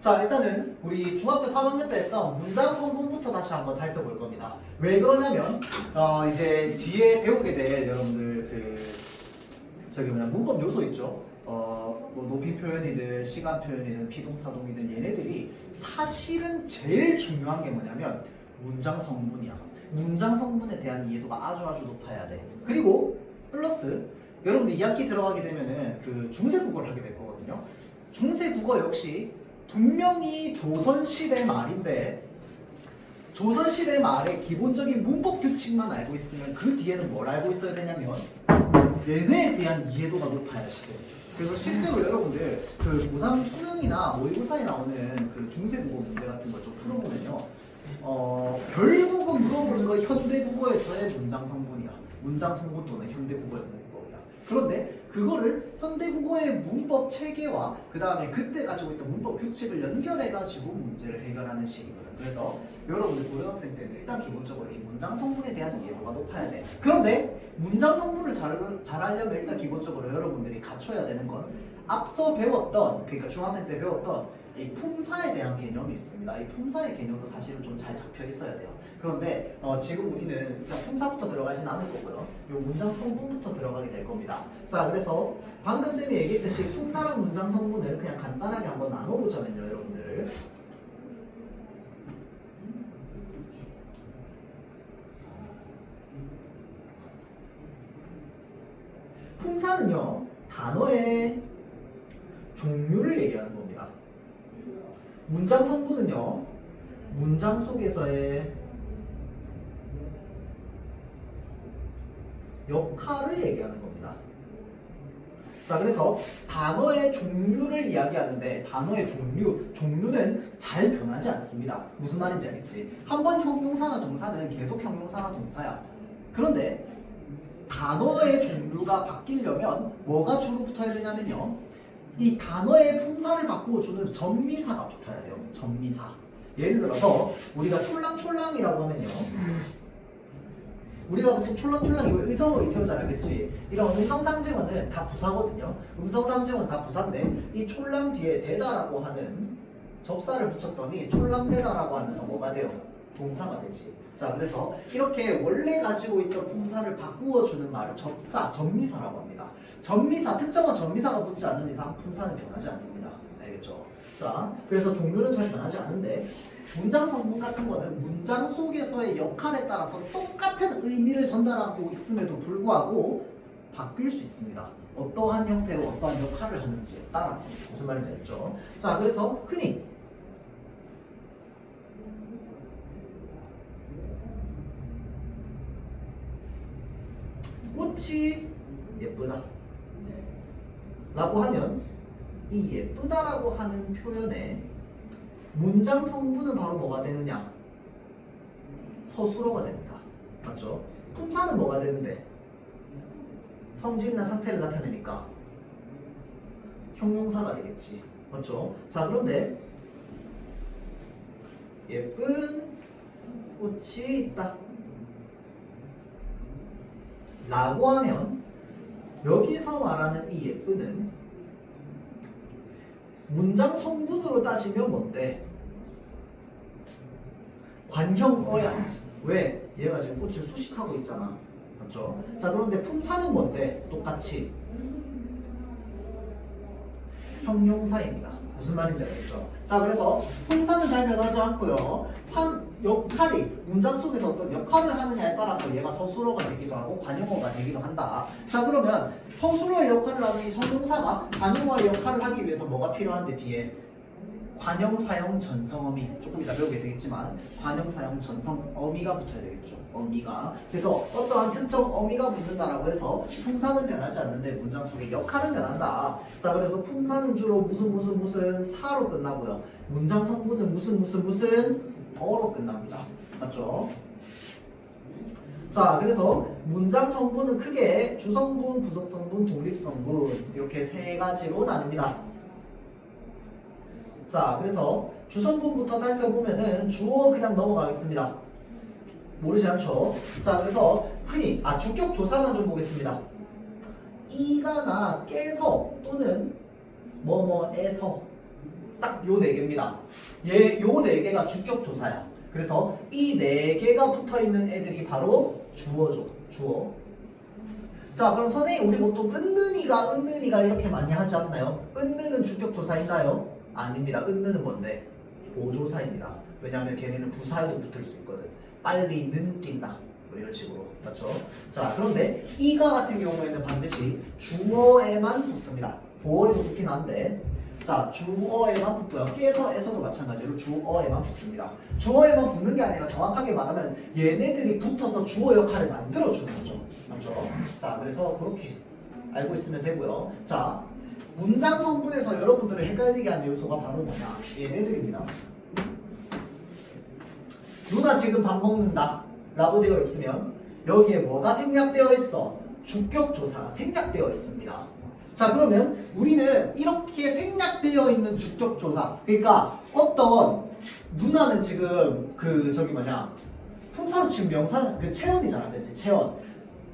자, 일단은 우리 중학교 3학년 때 했던 문장 성분부터 다시 한번 살펴볼 겁니다. 왜 그러냐면 이제 뒤에 배우게 될 여러분들 저기 문법 요소 있죠. 뭐 높이 표현이든 시간 표현이든 비동사동이든 얘네들이 사실은 제일 중요한 게 뭐냐면 문장 성분이야. 문장 성분에 대한 이해도가 아주 높아야 돼. 그리고 플러스 여러분들 2학기 들어가게 되면은 그 중세 국어를 하게 될 거거든요. 중세 국어 역시 분명히 조선시대 말인데 조선시대 말의 기본적인 문법 규칙만 알고 있으면 그 뒤에는 뭘 알고 있어야 되냐면 얘네에 대한 이해도가 높아야지 돼. 그래서 실제로 여러분들 그 고3 수능이나 모의고사에 나오는 그 중세 국어 문제 같은 걸 좀 풀어보면요. 결국은 물어보는 건 현대 국어에서의 문장 성분이야. 문장 성분 또는 현대 국어의 문법이야. 그런데 그거를 현대 국어의 문법 체계와 그 다음에 그때 가지고 있던 문법 규칙을 연결해가지고 문제를 해결하는 식이거든. 그래서 여러분들 고등학생 때는 일단 기본적으로 이 문장 성분에 대한 이해도가 높아야 돼. 그런데 문장 성분을 잘 하려면 일단 기본적으로 여러분들이 갖춰야 되는 건 앞서 배웠던, 그러니까 중학생 때 배웠던 이 품사에 대한 개념이 있습니다. 이 품사의 개념도 사실은 좀 잘 잡혀 있어야 돼요. 그런데 지금 우리는 일단 품사부터 들어가진 않을 거고요. 이 문장 성분부터 들어가게 될 겁니다. 자, 그래서 방금 쌤이 얘기했듯이 품사랑 문장 성분을 그냥 간단하게 한번 나눠보자면요, 여러분들. 품사는요, 단어의 종류를 얘기하는 겁니다. 문장 성분은요, 문장 속에서의 역할을 얘기하는 겁니다. 자, 그래서 단어의 종류를 이야기하는데 단어의 종류는 잘 변하지 않습니다. 무슨 말인지 알겠지? 한번 형용사나 동사는 계속 형용사나 동사야. 그런데 단어의 종류가 바뀌려면 뭐가 주로 붙어야 되냐면요, 이 단어의 품사를 바꾸어주는 전미사가 붙어야 돼요. 전미사. 예를 들어서 우리가 촐랑촐랑이라고 하면요, 우리가 보통 촐랑촐랑 이거 의성어 이태어잖아, 그치? 이런 음성상징어는 다 부사거든요. 음성상징어는 다 부사인데 이 촐랑 뒤에 대다라고 하는 접사를 붙였더니 촐랑대다라고 하면서 뭐가 돼요? 동사가 되지. 자, 그래서 이렇게 원래 가지고 있던 품사를 바꾸어주는 말을 전미사라고 합니다. 전미사, 특정한 전미사가 붙지 않는 이상 품사는 변하지 않습니다. 알겠죠? 자, 그래서 종류는 잘 변하지 않는데 문장 성분 같은 거는 문장 속에서의 역할에 따라서 똑같은 의미를 전달하고 있음에도 불구하고 바뀔 수 있습니다. 어떠한 형태로 어떠한 역할을 하는지에 따라서. 무슨 말인지 알죠? 자, 그래서 흔히 꽃이 예쁘다 라고 하면 이 예쁘다라고 하는 표현에 문장 성분은 바로 뭐가 되느냐? 서술어가 됩니다. 맞죠? 품사는 뭐가 되는데? 성질이나 상태를 나타내니까 형용사가 되겠지. 맞죠? 자, 그런데 예쁜 꽃이 있다 라고 하면 여기서 말하는 이 예쁘는 문장 성분으로 따지면 뭔데? 관형어야. 왜? 얘가 지금 꽃을 수식하고 있잖아. 맞죠? 자, 그런데 품사는 뭔데? 똑같이 형용사입니다. 무슨 말인지 알겠죠? 자, 그래서 품사는 잘 변하지 않고요. 역할이 문장 속에서 어떤 역할을 하느냐에 따라서 얘가 서술어가 되기도 하고 관용어가 되기도 한다. 자, 그러면 서술어의 역할을 하는 이 형용사가 관용어의 역할을 하기 위해서 뭐가 필요한데 뒤에 관형사형 전성어미, 조금 이따 배우게 되겠지만 관형사형 전성어미가 붙어야 되겠죠. 어미가. 그래서 어떠한 특정 어미가 붙는다라고 해서 품사는 변하지 않는데 문장 속의 역할은 변한다. 자, 그래서 품사는 주로 무슨 사로 끝나고요. 문장 성분은 무슨 어로 끝납니다. 맞죠? 자, 그래서 문장 성분은 크게 주성분, 부속성분, 독립성분 이렇게 세 가지로 나뉩니다. 자, 그래서 주성분부터 살펴보면은 주어 그냥 넘어가겠습니다. 모르지 않죠? 자, 그래서 흔히 주격 조사만 좀 보겠습니다. 이가나 깨서 또는 뭐뭐에서 딱 요 네 개입니다. 요 네 개가 주격 조사야. 그래서 이 네 개가 붙어 있는 애들이 바로 주어죠. 주어. 자, 그럼 선생님 우리 보통 은는이가 이렇게 많이 하지 않나요? 은는은 주격 조사인가요? 아닙니다. 은는은 뭔데? 보조사입니다. 왜냐하면 걔네는 부사에도 붙을 수 있거든. 빨리 는 뛴다. 뭐 이런 식으로. 맞죠? 자, 그런데 이가 같은 경우에는 반드시 주어에만 붙습니다. 보어에도 붙긴 한데, 자, 주어에만 붙고요. 깨서에서도 마찬가지로 주어에만 붙습니다. 주어에만 붙는 게 아니라 정확하게 말하면 얘네들이 붙어서 주어 역할을 만들어주는 거죠. 맞죠? 자, 그래서 그렇게 알고 있으면 되고요. 자, 문장 성분에서 여러분들을 헷갈리게 하는 요소가 바로 뭐냐? 얘네들입니다. 누나 지금 밥 먹는다 라고 되어 있으면 여기에 뭐가 생략되어 있어? 주격 조사가 생략되어 있습니다. 자, 그러면 우리는 이렇게 생략되어 있는 주격 조사, 그러니까 어떤 누나는 지금 품사로 치면 명사 체언이잖아. 그치?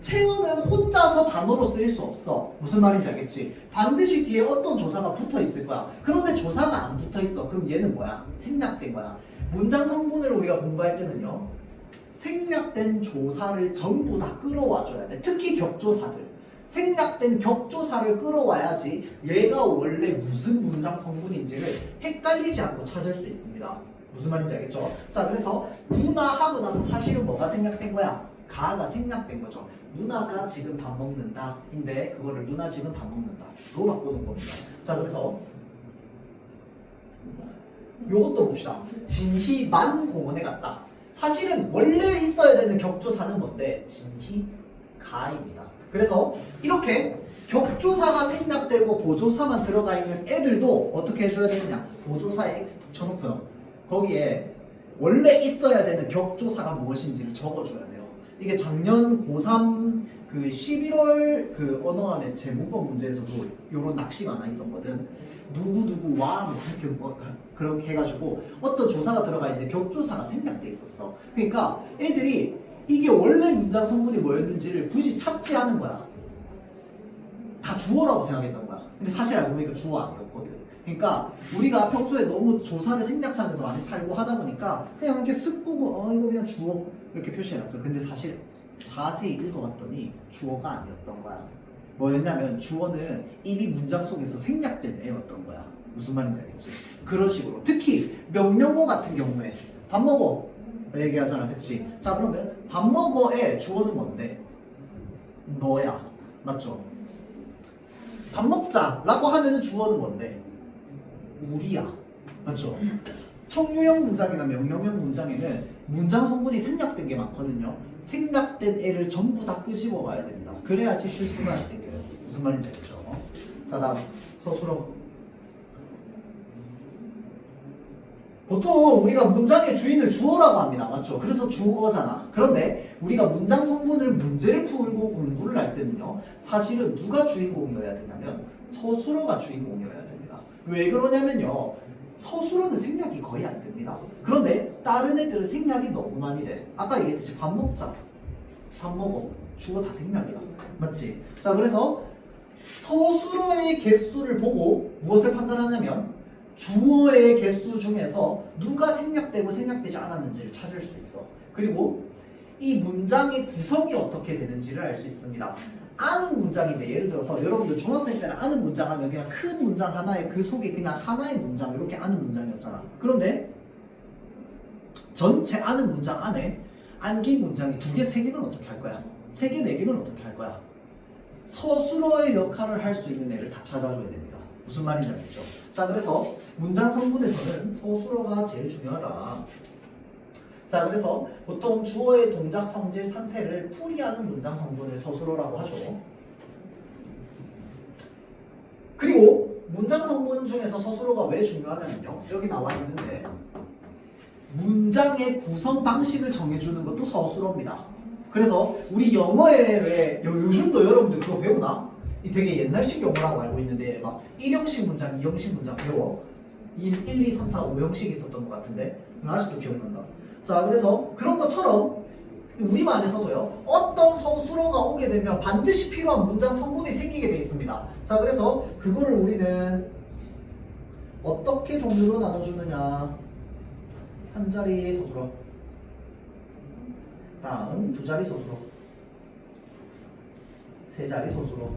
체언은 혼자서 단어로 쓰일 수 없어. 무슨 말인지 알겠지? 반드시 뒤에 어떤 조사가 붙어 있을 거야. 그런데 조사가 안 붙어 있어. 그럼 얘는 뭐야? 생략된 거야. 문장 성분을 우리가 공부할 때는요, 생략된 조사를 전부 다 끌어와 줘야 돼. 특히 격조사들. 생략된 격조사를 끌어와야지 얘가 원래 무슨 문장 성분인지를 헷갈리지 않고 찾을 수 있습니다. 무슨 말인지 알겠죠? 자, 그래서 누나 하고 나서 사실은 뭐가 생략된 거야? 가가 생략된 거죠. 누나가 지금 밥 먹는다 인데 그거를 누나 지금 밥 먹는다 로 바꾸는 겁니다. 자, 그래서 요것도 봅시다. 진희만 공원에 갔다. 사실은 원래 있어야 되는 격조사는 뭔데? 진희가입니다. 그래서 이렇게 격조사가 생략되고 보조사만 들어가 있는 애들도 어떻게 해줘야 되느냐? 보조사에 X 붙여놓고요. 거기에 원래 있어야 되는 격조사가 무엇인지를 적어줘야 돼요. 이게 작년 고3 그 11월 그 언어암의 제문법 문제에서도 이런 낚시가 하나 있었거든. 누구누구와 뭐 하여튼 뭐 그렇게 해가지고 어떤 조사가 들어가 있는데 격조사가 생략돼 있었어. 그러니까 애들이 이게 원래 문장 성분이 뭐였는지를 굳이 찾지 않은 거야. 다 주어라고 생각했던 거야. 근데 사실 알고 보니까 주어 아니었거든. 그러니까 우리가 평소에 너무 조사를 생략하면서 많이 살고 하다 보니까 그냥 이렇게 쓱 보고 이거 그냥 주어 이렇게 표시해놨어. 근데 사실 자세히 읽어봤더니 주어가 아니었던 거야. 뭐였냐면 주어는 이미 문장 속에서 생략된 애였던 거야. 무슨 말인지 알겠지? 그런 식으로 특히 명령어 같은 경우에 밥 먹어 얘기하잖아. 그치? 자, 그러면 밥 먹어의 주어는 뭔데? 너야. 맞죠? 밥 먹자 라고 하면은 주어는 뭔데? 우리야. 맞죠? 청유형 문장이나 명령형 문장에는 문장 성분이 생략된 게 많거든요. 생략된 애를 전부 다 끄집어 와야 됩니다. 그래야지 실수가 안 생겨요. 무슨 말인지 알죠? 자, 다음 서술어. 보통 우리가 문장의 주인을 주어라고 합니다. 맞죠? 그래서 주어잖아. 그런데 우리가 문장 성분을 문제를 풀고 공부를 할 때는요, 사실은 누가 주인공이어야 되냐면 서술어가 주인공이어야 됩니다. 왜 그러냐면요, 서술어는 생략이 거의 안 됩니다. 그런데 다른 애들은 생략이 너무 많이 돼. 아까 얘기했듯이 밥 먹자, 밥 먹어, 주어 다 생략이야. 맞지? 자, 그래서 서술어의 개수를 보고 무엇을 판단하냐면 주어의 개수 중에서 누가 생략되고 생략되지 않았는지를 찾을 수 있어. 그리고 이 문장의 구성이 어떻게 되는지를 알 수 있습니다. 아는 문장인데, 예를 들어서 여러분들 중학생 때는 아는 문장 하면 그냥 큰 문장 하나에 그 속에 그냥 하나의 문장 이렇게 아는 문장이었잖아. 그런데 전체 아는 문장 안에 암기 문장이 2개, 3개면 어떻게 할 거야? 3개, 4개면 어떻게 할 거야? 서술어의 역할을 할 수 있는 애를 다 찾아줘야 됩니다. 무슨 말인지 알겠죠? 자, 그래서 문장 성분에서는 서술어가 제일 중요하다. 자, 그래서 보통 주어의 동작, 성질, 상태를 풀이하는 문장 성분을 서술어라고 하죠. 그리고 문장 성분 중에서 서술어가 왜 중요하냐면요, 여기 나와 있는데 문장의 구성 방식을 정해주는 것도 서술어입니다. 그래서 우리 영어에 왜 요즘도 여러분들 그거 배우나? 이 되게 옛날식 영어라고 알고 있는데 막 1형식 문장, 2형식 문장 배워. 1, 2, 3, 4, 5형식 있었던 것 같은데 아직도 기억난다. 자, 그래서 그런 것처럼 우리말에서도요, 어떤 서술어가 오게 되면 반드시 필요한 문장 성분이 생기게 돼 있습니다. 자, 그래서 그거를 우리는 어떻게 종류로 나눠주느냐. 한 자리 소수로. 다음 두 자리 소수로. 세 자리 소수로.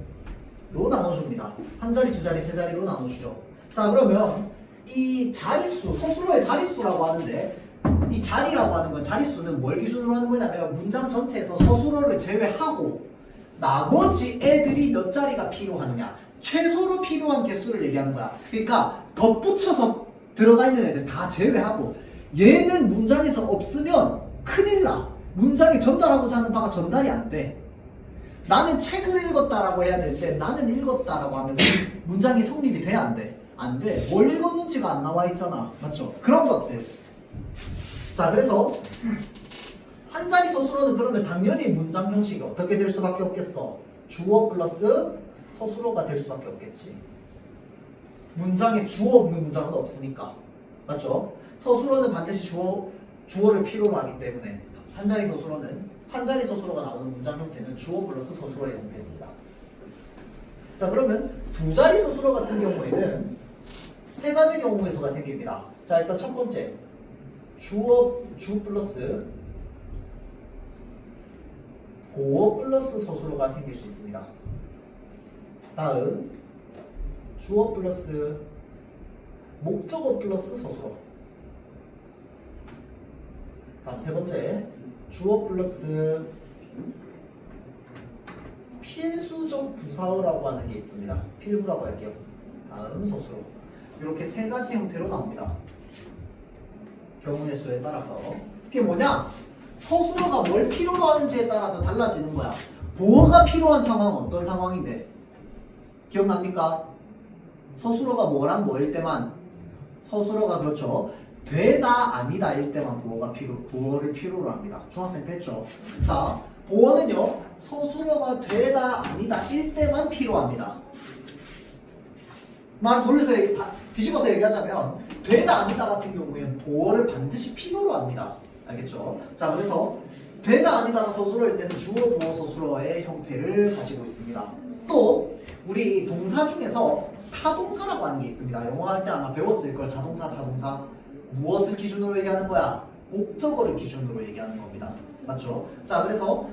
로 나눠줍니다. 한 자리, 두 자리, 세 자리로 나눠주죠. 자, 그러면 이 자릿수, 소수로의 자릿수라고 하는데 이 자리라고 하는 건 자릿수는 뭘 기준으로 하는 거냐면 문장 전체에서 서술어를 제외하고 나머지 애들이 몇 자리가 필요하느냐, 최소로 필요한 개수를 얘기하는 거야. 그러니까 덧붙여서 들어가 있는 애들 다 제외하고 얘는 문장에서 없으면 큰일 나. 문장이 전달하고자 하는 바가 전달이 안 돼. 나는 책을 읽었다라고 해야 되는데 나는 읽었다라고 하면 문장이 성립이 돼, 안 돼? 안 돼. 뭘 읽었는지가 안 나와 있잖아. 맞죠? 그런 것들. 자, 그래서 한 자리 서술어는 그러면 당연히 문장 형식이 어떻게 될 수밖에 없겠어? 주어 플러스 서술어가 될 수밖에 없겠지. 문장에 주어 없는 문장은 없으니까. 맞죠? 서술어는 반드시 주어를 필요로 하기 때문에 한 자리 서술어가 나오는 문장 형태는 주어 플러스 서술어의 형태입니다. 자, 그러면 두 자리 서술어 같은 경우에는 세 가지 경우의 수가 생깁니다. 자, 일단 첫 번째 주 플러스 보어 플러스 서술어가 생길 수 있습니다. 다음 주어 플러스 목적어 플러스 서술어. 다음 세 번째 주어 플러스 필수적 부사어라고 하는 게 있습니다. 필부라고 할게요. 다음 서술어. 이렇게 세 가지 형태로 나옵니다. 경우의 수에 따라서. 이게 뭐냐? 서술어가 뭘 필요로 하는지에 따라서 달라지는 거야. 보어가 필요한 상황은 어떤 상황인데? 기억납니까? 서술어가 뭐랑 뭐일 때만, 서술어가 그렇죠. 되다 아니다 일 때만 보어를 필요로 합니다. 중학생 됐죠? 자, 보어는요 서술어가 되다 아니다 일 때만 필요합니다. 말 돌려서 뒤집어서 얘기하자면 되다 아니다 같은 경우에는 보어를 반드시 필요로 합니다. 알겠죠? 자, 그래서 되다 아니다가 서술어일 때는 주어 보어 서술어의 형태를 가지고 있습니다. 또 우리 동사 중에서 타동사라고 하는 게 있습니다. 영어 할 때 아마 배웠을 걸. 자동사, 타동사. 무엇을 기준으로 얘기하는 거야? 목적어를 기준으로 얘기하는 겁니다. 맞죠? 자, 그래서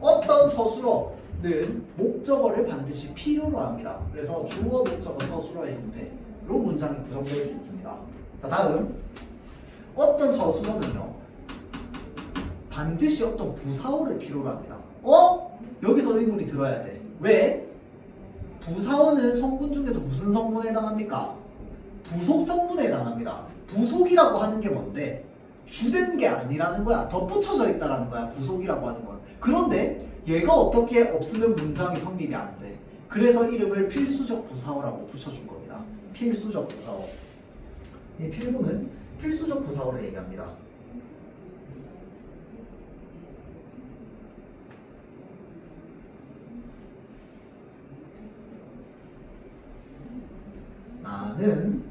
어떤 서술어는 목적어를 반드시 필요로 합니다. 그래서 주어, 목적어, 서술어의 형태로 문장이 구성될 수 있습니다. 자, 다음 어떤 서술어는요 반드시 어떤 부사어를 필요로 합니다. 여기서 의문이 들어야 돼. 왜? 부사어는 성분 중에서 무슨 성분에 해당합니까? 부속 성분에 해당합니다. 부속이라고 하는 게 뭔데? 주된 게 아니라는 거야. 덧붙여져 있다라는 거야. 부속이라고 하는 건. 그런데 얘가 어떻게 없으면 문장이 성립이 안 돼. 그래서 이름을 필수적 부사어라고 붙여준 겁니다. 필수적 부사어. 이 필부는 필수적 부사어를 얘기합니다. 나는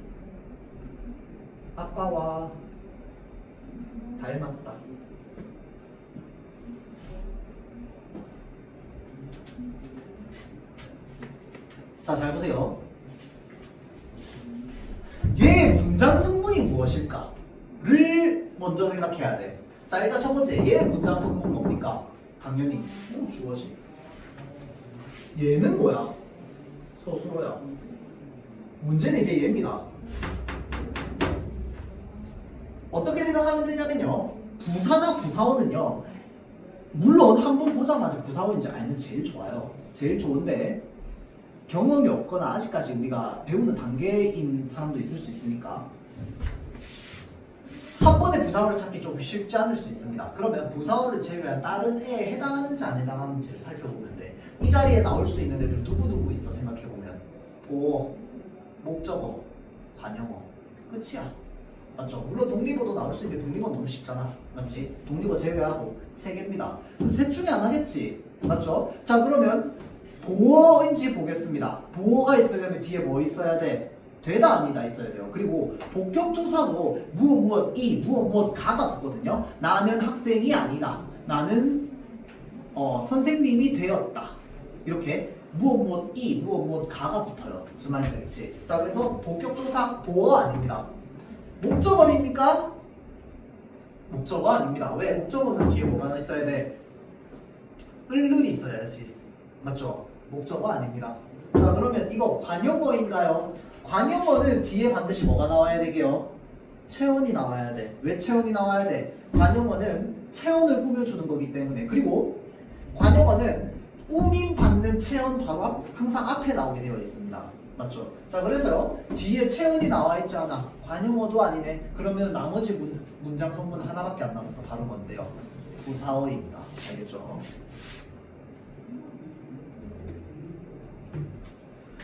아빠와 닮았다. 자, 잘 보세요. 얘의 문장 성분이 무엇일까를 먼저 생각해야 돼. 자, 일단 첫 번째, 얘의 문장 성분 뭡니까? 당연히 주어지. 얘는 뭐야? 서술어야. 문제는 이제 얘입니다. 어떻게 생각하면 되냐면요, 부사나 부사어는요 물론 한번 보자마자 부사어인지 알면 제일 좋아요. 제일 좋은데 경험이 없거나 아직까지 우리가 배우는 단계인 사람도 있을 수 있으니까 한 번에 부사어를 찾기 좀 쉽지 않을 수 있습니다. 그러면 부사어를 제외한 다른 애에 해당하는지 안 해당하는지를 살펴보면 돼. 이 자리에 나올 수 있는 애들 누구누구 있어 생각해보면 보어, 목적어, 관형어. 끝이야. 맞죠? 물론 독립어도 나올 수 있는데 독립어 너무 쉽잖아. 맞지? 독립어 제외하고 세 개입니다. 그럼 셋 중에 하나겠지. 맞죠? 자, 그러면 보어인지 보겠습니다. 보어가 있으려면 뒤에 뭐 있어야 돼? 되다 아니다 있어야 돼요. 그리고 복격조사도 무엇 가가 붙거든요. 나는 학생이 아니다. 나는 선생님이 되었다. 이렇게 무엇 이 무엇 가가 붙어요. 무슨 말인지 알겠지? 자 그래서 본격조사 보어 아닙니다. 목적어입니까? 목적어 아닙니다. 왜? 목적어는 뒤에 뭐가 있어야 돼? 을을이 있어야지. 맞죠? 목적어 아닙니다. 자 그러면 이거 관용어인가요? 관용어는 뒤에 반드시 뭐가 나와야 되게요? 체온이 나와야 돼. 왜 체온이 나와야 돼? 관용어는 체온을 꾸며주는 거기 때문에. 그리고 관용어는 꾸밈 받는 체온 바로 항상 앞에 나오게 되어 있습니다. 맞죠? 자 그래서요 뒤에 체온이 나와 있지 않아. 관용어도 아니네. 그러면 나머지 문장 성분 하나밖에 안 남았어. 바로 뭔데요? 부사어입니다. 알겠죠?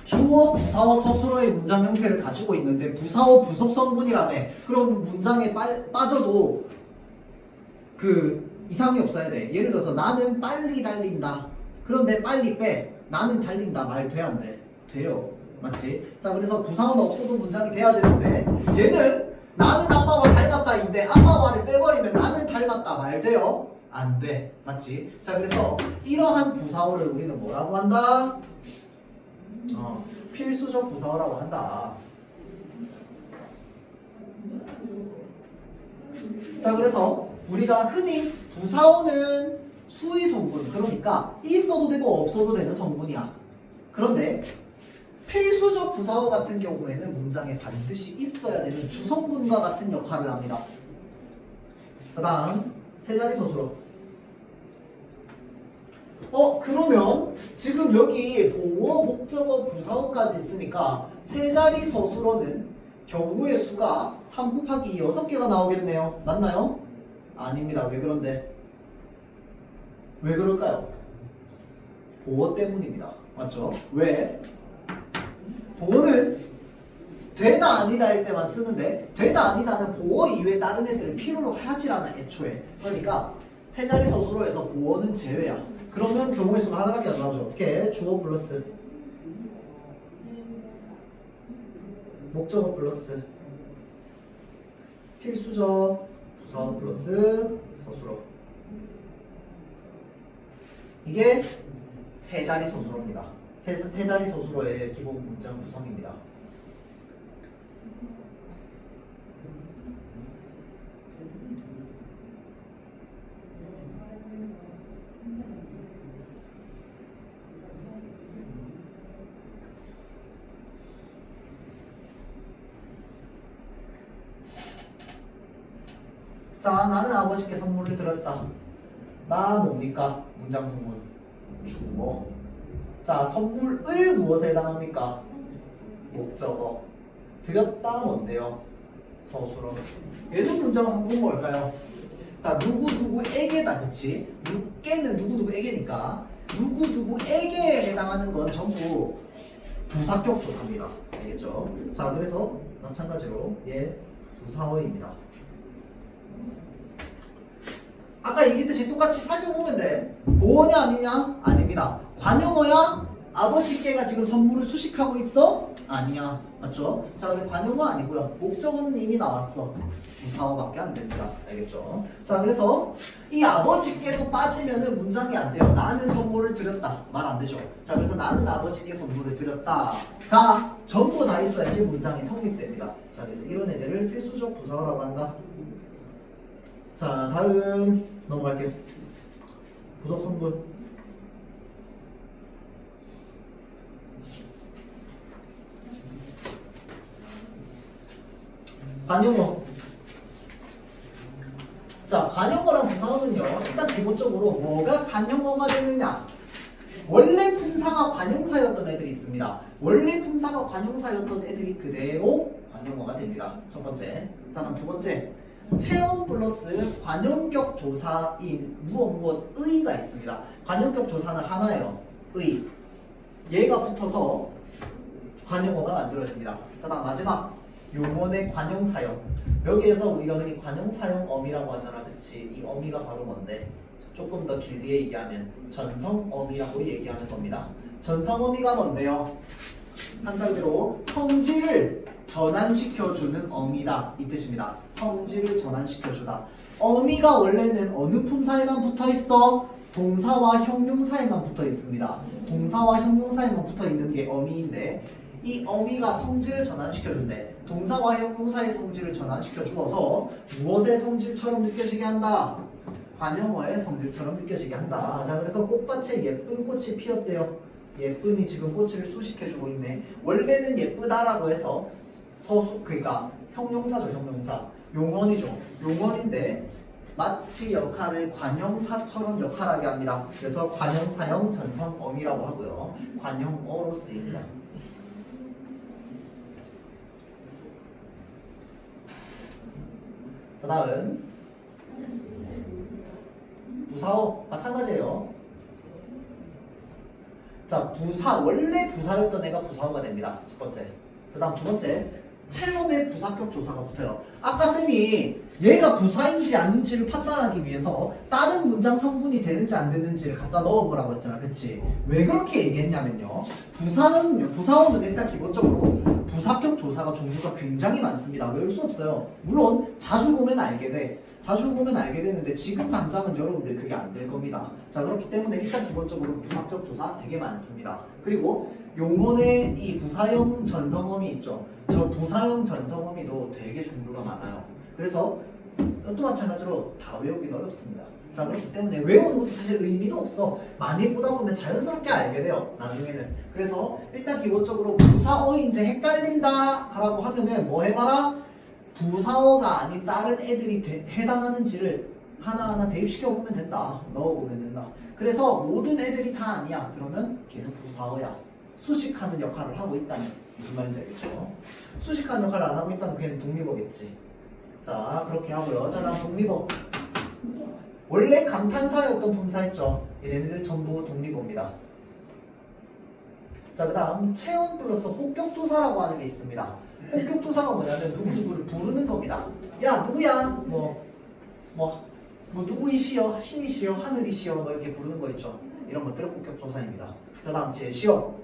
주어, 부사어, 서술어의 문장 형태를 가지고 있는데 부사어 부속 성분이라며. 그럼 문장에 빠져도 그 이상이 없어야 돼. 예를 들어서 나는 빨리 달린다. 그런데 빨리 빼. 나는 달린다. 말 돼 안 돼? 돼요. 맞지? 자 그래서 부사어는 없어도 문장이 돼야 되는데 얘는 나는 아빠와 닮았다인데 아빠 말을 빼버리면 나는 닮았다. 말 돼요? 안 돼. 맞지? 자 그래서 이러한 부사어를 우리는 뭐라고 한다? 필수적 부사어라고 한다. 자 그래서 우리가 흔히 부사어는 수의 성분, 그러니까 있어도 되고 없어도 되는 성분이야. 그런데 필수적 부사어 같은 경우에는 문장에 반드시 있어야 되는 주성분과 같은 역할을 합니다. 자 다음 세 자리 서술어. 그러면 지금 여기 보어, 목적어, 부사어까지 있으니까 세 자리 서술어는 경우의 수가 3 곱하기 6개가 나오겠네요. 맞나요? 아닙니다. 왜 그런데? 왜 그럴까요? 보어 때문입니다. 맞죠? 왜? 보어는 되다 아니다 할 때만 쓰는데 되다 아니다는 보어 이외에 다른 애들을 필요로 하질 않아 애초에. 그러니까 세 자리 서술어에서 보어는 제외야. 그러면 경우의 수가 하나밖에 안 나오죠. 어떻게? 주어 플러스 목적어 플러스 필수적 부사어 플러스 서술어. 이게 세 자리 서술어입니다. 세 자리 서술어의 기본 문장 구성입니다. 자, 나는 아버지께 선물을 드렸다. 나 뭡니까? 문장 성분 주어. 자, 선물을 무엇에 해당합니까? 목적어. 드렸다 뭔데요? 서술어. 얘는 문장 성분 뭘까요? 자, 누구누구에게다. 그치? 누께는 누구누구에게니까 누구누구에게에 해당하는 건 전부 부사격 조사입니다. 알겠죠? 자, 그래서 마찬가지로 얘 부사어입니다. 아까 얘기했듯이 똑같이 살펴보면 돼. 보어냐 아니냐? 아닙니다. 관용어야? 아버지께가 지금 선물을 수식하고 있어? 아니야. 맞죠? 자, 근데 관용어 아니고요. 목적어는 이미 나왔어. 부사어밖에 안 됩니다. 알겠죠? 자, 그래서 이 아버지께도 빠지면은 문장이 안 돼요. 나는 선물을 드렸다. 말 안 되죠? 자, 그래서 나는 아버지께 선물을 드렸다가 전부 다 있어야지 문장이 성립됩니다. 자, 그래서 이런 애들을 필수적 부사어라고 한다. 자, 다음 넘어갈게요. 부속 성분. 관용어. 자, 관용어랑 부사어는요. 일단 기본적으로 뭐가 관용어가 되느냐. 원래 품사가 관용사였던 애들이 있습니다. 원래 품사가 관용사였던 애들이 그대로 관용어가 됩니다. 첫 번째. 다음 두 번째. 체온 플러스 관용격 조사인 무엇의가 있습니다. 관용격 조사는 하나예요. 의. 얘가 붙어서 관용어가 만들어집니다. 다음 마지막 용언의 관용사용. 여기에서 우리가 흔히 관용사용 어미라고 하잖아. 그치? 이 어미가 바로 뭔데? 조금 더 길게 얘기하면 전성어미라고 얘기하는 겁니다. 전성어미가 뭔데요? 한자대로 성질을 전환시켜주는 어미다 이 뜻입니다. 성질을 전환시켜주다. 어미가 원래는 어느 품사에만 붙어있어? 동사와 형용사에만 붙어 있습니다. 동사와 형용사에만 붙어 있는 게 어미인데 이 어미가 성질을 전환시켜준대. 동사와 형용사의 성질을 전환시켜 주어서 무엇의 성질처럼 느껴지게 한다? 관형어의 성질처럼 느껴지게 한다. 자, 그래서 꽃밭에 예쁜 꽃이 피었대요. 예쁜이 지금 꽃을 수식해주고 있네. 원래는 예쁘다라고 해서 그러니까 형용사죠, 형용사. 용언이죠. 용언인데 마치 역할을 관형사처럼 역할하게 합니다. 그래서 관형사형 전성어미라고 하고요. 관형어로 쓰입니다. 자, 다음 부사어 마찬가지예요. 자, 원래 부사였던 애가 부사어가 됩니다. 첫 번째. 자, 다음 두 번째. 체론의 부사격 조사가 붙어요. 아까 쌤이 얘가 부사인지 아닌지를 판단하기 위해서 다른 문장 성분이 되는지 안 되는지를 갖다 넣어보라고 했잖아. 그치? 왜 그렇게 얘기했냐면요. 부사어는 일단 기본적으로 부사격 조사가 종류가 굉장히 많습니다. 외울 수 없어요. 물론 자주 보면 알게 돼. 자주 보면 알게 되는데 지금 당장은 여러분들 그게 안 될 겁니다. 자, 그렇기 때문에 일단 기본적으로 부사격 조사 되게 많습니다. 그리고 용언의 이 부사형 전성어미 있죠. 저 부사형 전성어미도 되게 종류가 많아요. 그래서 또 마찬가지로 다 외우긴 어렵습니다. 자, 그렇기 때문에 외우는 것도 사실 의미도 없어. 많이 보다 보면 자연스럽게 알게 돼요. 나중에는. 그래서 일단 기본적으로 부사어인지 헷갈린다 라고 하면은 뭐 해봐라? 부사어가 아닌 다른 애들이 해당하는지를 하나하나 대입시켜보면 된다. 넣어보면 된다. 그래서 모든 애들이 다 아니야. 그러면 걔도 부사어야. 수식하는 역할을 하고 있다는 무슨 말인지 알겠죠? 수식하는 역할을 안 하고 있다면 걔는 독립어겠지. 자, 그렇게 하고요. 자, 다음 독립어. 원래 감탄사였던 품사였죠. 얘네들 전부 독립어입니다. 자, 그 다음 체온 플러스 혹격조사라고 하는 게 있습니다. 혹격조사가 뭐냐면 누구누구를 부르는 겁니다. 야, 누구야? 누구이시여? 신이시여? 하늘이시여? 뭐 이렇게 부르는 거 있죠. 이런 것들은 혹격조사입니다. 자, 다음 제시어.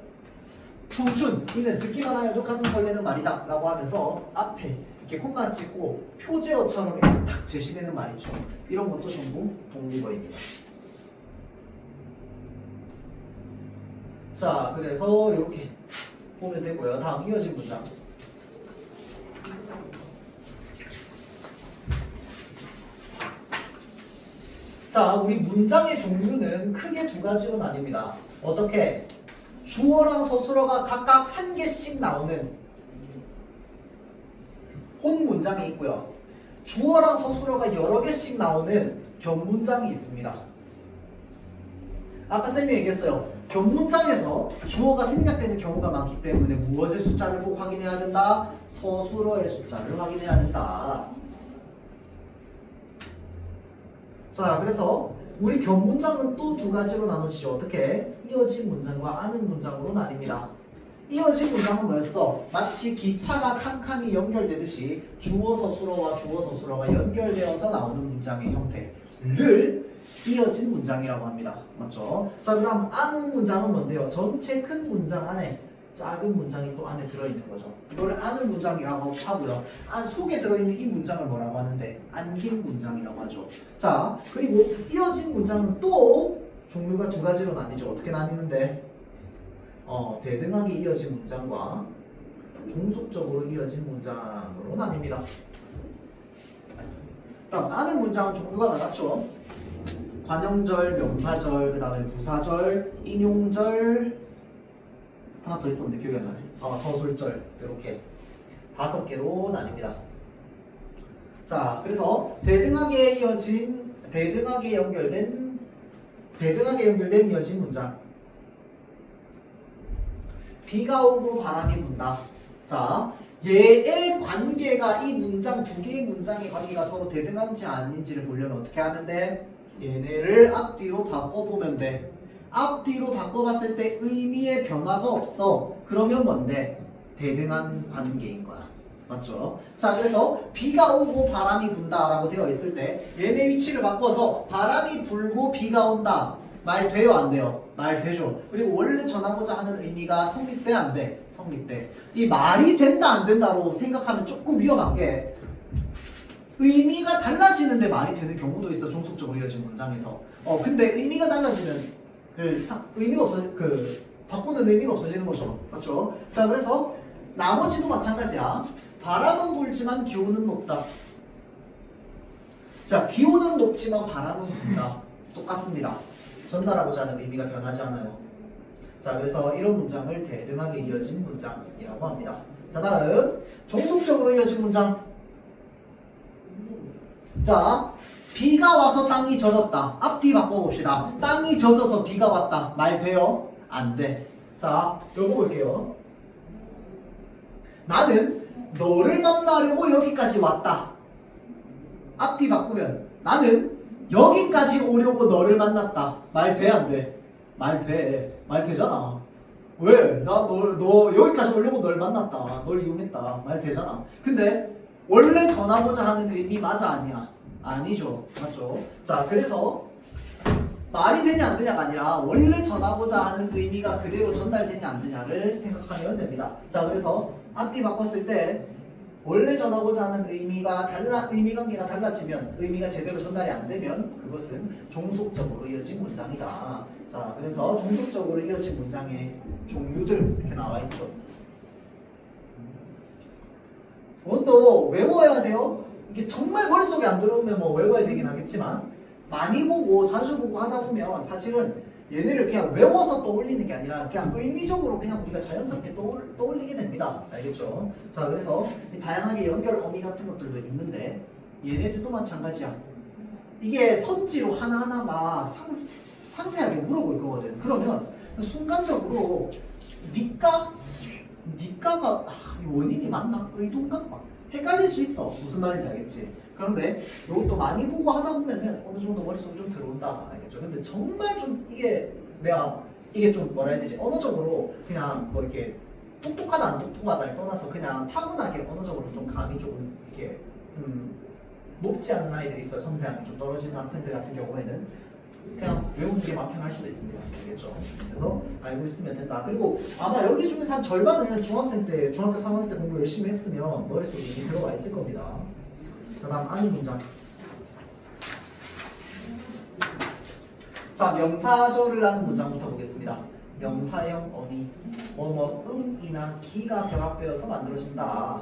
청춘, 이는 듣기만 하여도 가슴 설레는 말이다 라고 하면서 앞에 이렇게 콤마 찍고 표제어처럼 이렇게 탁 제시되는 말이죠. 이런 것도 전부 독립어입니다. 자, 그래서 이렇게 보면 되고요. 다음 이어진 문장. 자, 우리 문장의 종류는 크게 두 가지로 나뉩니다. 어떻게? 주어랑 서술어가 각각 한 개씩 나오는 혼 문장이 있고요. 주어랑 서술어가 여러 개씩 나오는 견문장이 있습니다. 아까 쌤이 얘기했어요. 견문장에서 주어가 생략되는 경우가 많기 때문에 무엇의 숫자를 꼭 확인해야 된다? 서술어의 숫자를 확인해야 된다. 자, 그래서 우리 견문장은 또 두 가지로 나눠지죠. 어떻게? 이어진 문장과 아는 문장으로 나뉩니다. 이어진 문장은 뭐였어? 마치 기차가 칸칸이 연결되듯이 주어 서술어와 주어 서술어가 연결되어서 나오는 문장의 형태를 이어진 문장이라고 합니다. 맞죠? 자, 그럼 아는 문장은 뭔데요? 전체 큰 문장 안에 작은 문장이 또 안에 들어있는 거죠. 이거를 아는 문장이라고 하고요. 속에 들어있는 이 문장을 뭐라고 하는데? 안긴 문장이라고 하죠. 자, 그리고 이어진 문장은 또 종류가 두 가지로 나뉘죠. 어떻게 나뉘는데? 대등하게 이어진 문장과 종속적으로 이어진 문장으로 나뉩니다. 다음 아는 문장은 종류가 많았죠. 관형절, 명사절, 그 다음에 부사절, 인용절, 하나 더 있었는데 기억이 안 나네. 서술절, 이렇게 5개로 나뉩니다. 자, 그래서 대등하게 연결된 이어진 문장. 비가 오고 바람이 분다. 자, 얘의 관계가 이 문장 두 개의 문장의 관계가 서로 대등한지 아닌지를 보려면 어떻게 하면 돼? 얘네를 앞뒤로 바꿔보면 돼. 앞뒤로 바꿔봤을 때 의미의 변화가 없어. 그러면 뭔데? 대등한 관계인 거야. 맞죠? 자, 그래서 비가 오고 바람이 분다 라고 되어 있을 때 얘네 위치를 바꿔서 바람이 불고 비가 온다. 말 돼요? 안 돼요? 말 되죠. 그리고 원래 전하고자 하는 의미가 성립돼? 안 돼? 성립돼. 이 말이 된다 안 된다로 생각하면 조금 위험한 게 의미가 달라지는데 말이 되는 경우도 있어. 종속적으로 이어진 문장에서. 근데 의미가 달라지면 의미가 바꾸는 의미가 없어지는 거죠. 맞죠? 자, 그래서 나머지도 마찬가지야. 바람은 불지만 기온은 높다. 자, 기온은 높지만 바람은 분다. 똑같습니다. 전달하고자 하는 의미가 변하지 않아요. 자, 그래서 이런 문장을 대등하게 이어진 문장이라고 합니다. 자, 다음 종속적으로 이어진 문장. 자, 비가 와서 땅이 젖었다. 앞뒤 바꿔봅시다. 땅이 젖어서 비가 왔다. 말 돼요? 안 돼. 자, 요거 볼게요. 나는 너를 만나려고 여기까지 왔다. 앞뒤 바꾸면 나는 여기까지 오려고 너를 만났다. 말 돼? 안 돼? 말 돼. 말 되잖아. 왜? 너 여기까지 오려고 널 만났다. 널 이용했다. 말 되잖아. 근데 원래 전하고자 하는 의미 맞아? 아니야? 아니죠. 맞죠? 자, 그래서 말이 되냐 안 되냐가 아니라 원래 전하고자 하는 의미가 그대로 전달되냐 안 되냐를 생각하면 됩니다. 자, 그래서 앞뒤 바꿨을 때 원래 전하고자 하는 의미 관계가 달라지면 의미가 제대로 전달이 안 되면 그것은 종속적으로 이어진 문장이다. 자, 그래서 종속적으로 이어진 문장의 종류들 이렇게 나와 있죠. 이것도 외워야 돼요. 이게 정말 머릿속에 안 들어오면 뭐 외워야 되긴 하겠지만 많이 보고 자주 보고 하다 보면 사실은 얘네를 그냥 외워서 떠올리는 게 아니라 그냥 의미적으로 그냥 우리가 자연스럽게 떠올리게 됩니다. 알겠죠? 자, 그래서 다양하게 연결 어미 같은 것들도 있는데 얘네들도 마찬가지야. 이게 선지로 하나하나 막 상세하게 물어볼 거거든. 그러면 순간적으로 니가가 원인이 맞나? 의도인가? 막 헷갈릴 수 있어. 무슨 말인지 알겠지? 그런데 이것도 많이 보고 하다 보면은 어느 정도 머릿속에 좀 들어온다. 알겠죠? 근데 정말 좀 이게 좀 뭐라 해야 되지? 언어적으로 그냥 뭐 이렇게 똑똑하다 안 똑똑하다를 떠나서 그냥 타고나게 언어적으로 좀 감이 조금 이렇게 높지 않은 아이들이 있어요. 섬세함이 좀 떨어지는 학생들 같은 경우에는 그냥 외우는 게 마음 편할 수도 있습니다. 알겠죠? 그래서 알고 있으면 된다. 그리고 아마 여기 중에서 한 절반은 중학교 3학년 때 공부 열심히 했으면 머릿속에 이미 들어가 있을 겁니다. 자, 다음 아는 문장. 자, 명사절을 하는 문장부터 보겠습니다. 명사형 어미 뭐뭐음이나 기가 결합되어서 만들어진다.